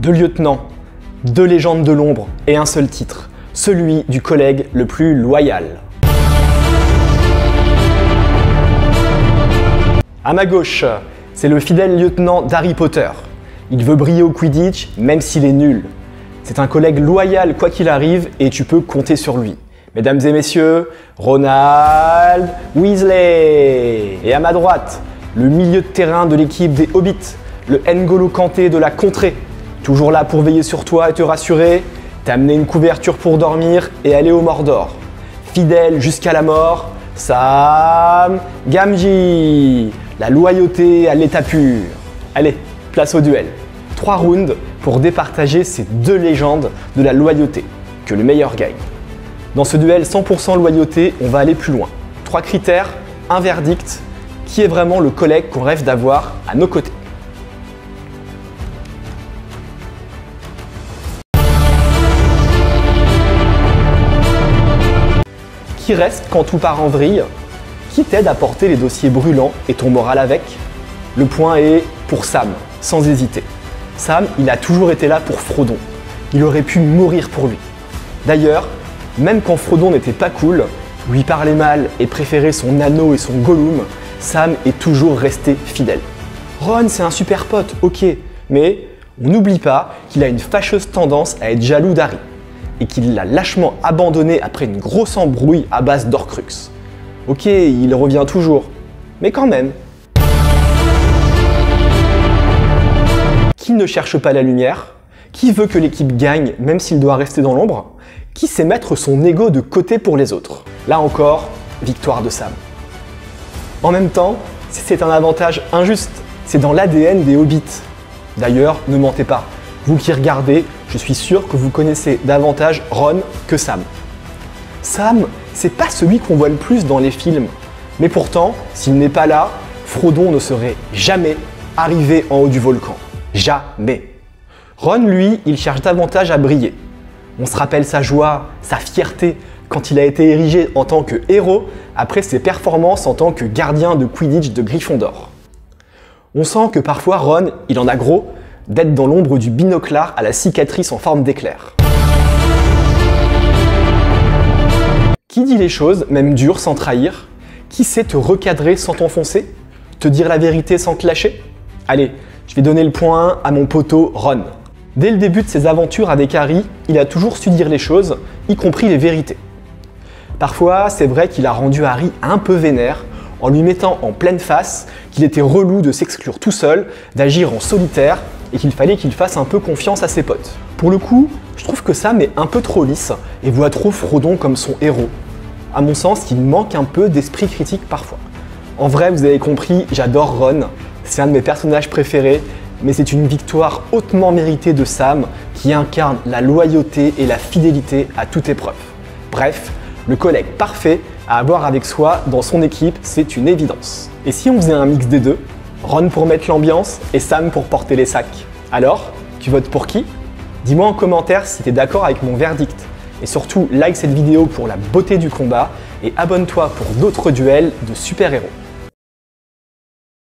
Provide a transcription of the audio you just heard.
2 lieutenants, 2 légendes de l'ombre et un seul titre, celui du collègue le plus loyal. À ma gauche, c'est le fidèle lieutenant d'Harry Potter. Il veut briller au Quidditch même s'il est nul. C'est un collègue loyal quoi qu'il arrive et tu peux compter sur lui. Mesdames et messieurs, Ronald Weasley. Et à ma droite, le milieu de terrain de l'équipe des Hobbits, le N'Golo Kanté de la contrée. Toujours là pour veiller sur toi et te rassurer, t'amener une couverture pour dormir et aller au Mordor. Fidèle jusqu'à la mort, Sam Gamgee. La loyauté à l'état pur. Allez, place au duel. 3 rounds pour départager ces 2 légendes de la loyauté. Que le meilleur gagne. Dans ce duel 100% loyauté, on va aller plus loin. 3 critères, un verdict. Qui est vraiment le collègue qu'on rêve d'avoir à nos côtés? Qui reste quand tout part en vrille? Qui t'aide à porter les dossiers brûlants et ton moral avec? Le point est pour Sam, sans hésiter. Sam, il a toujours été là pour Frodon. Il aurait pu mourir pour lui. D'ailleurs, même quand Frodon n'était pas cool, lui parlait mal et préférait son anneau et son Gollum, Sam est toujours resté fidèle. Ron, c'est un super pote, ok, mais on n'oublie pas qu'il a une fâcheuse tendance à être jaloux d'Harry et qu'il l'a lâchement abandonné après une grosse embrouille à base d'Horcrux. Ok, il revient toujours, mais quand même. Qui ne cherche pas la lumière? Qui veut que l'équipe gagne même s'il doit rester dans l'ombre? Qui sait mettre son ego de côté pour les autres? Là encore, victoire de Sam. En même temps, c'est un avantage injuste. C'est dans l'ADN des Hobbits. D'ailleurs, ne mentez pas. Vous qui regardez, je suis sûr que vous connaissez davantage Ron que Sam. Sam, c'est pas celui qu'on voit le plus dans les films. Mais pourtant, s'il n'est pas là, Frodon ne serait jamais arrivé en haut du volcan. Jamais. Ron, lui, il cherche davantage à briller. On se rappelle sa joie, sa fierté quand il a été érigé en tant que héros après ses performances en tant que gardien de Quidditch de Gryffondor. On sent que parfois Ron, il en a gros d'être dans l'ombre du binoclard à la cicatrice en forme d'éclair. Qui dit les choses, même dures, sans trahir? Qui sait te recadrer sans t'enfoncer? Te dire la vérité sans te lâcher? Allez, je vais donner le point à mon poteau Ron. Dès le début de ses aventures avec Harry, il a toujours su dire les choses, y compris les vérités. Parfois, c'est vrai qu'il a rendu Harry un peu vénère en lui mettant en pleine face qu'il était relou de s'exclure tout seul, d'agir en solitaire et qu'il fallait qu'il fasse un peu confiance à ses potes. Pour le coup, je trouve que Sam est un peu trop lisse et voit trop Frodon comme son héros. À mon sens, il manque un peu d'esprit critique parfois. En vrai, vous avez compris, j'adore Ron, c'est un de mes personnages préférés, mais c'est une victoire hautement méritée de Sam qui incarne la loyauté et la fidélité à toute épreuve. Bref, le collègue parfait à avoir avec soi dans son équipe, c'est une évidence. Et si on faisait un mix des deux, Ron pour mettre l'ambiance et Sam pour porter les sacs? Alors, tu votes pour qui? Dis-moi en commentaire si tu es d'accord avec mon verdict. Et surtout, like cette vidéo pour la beauté du combat et abonne-toi pour d'autres duels de super-héros.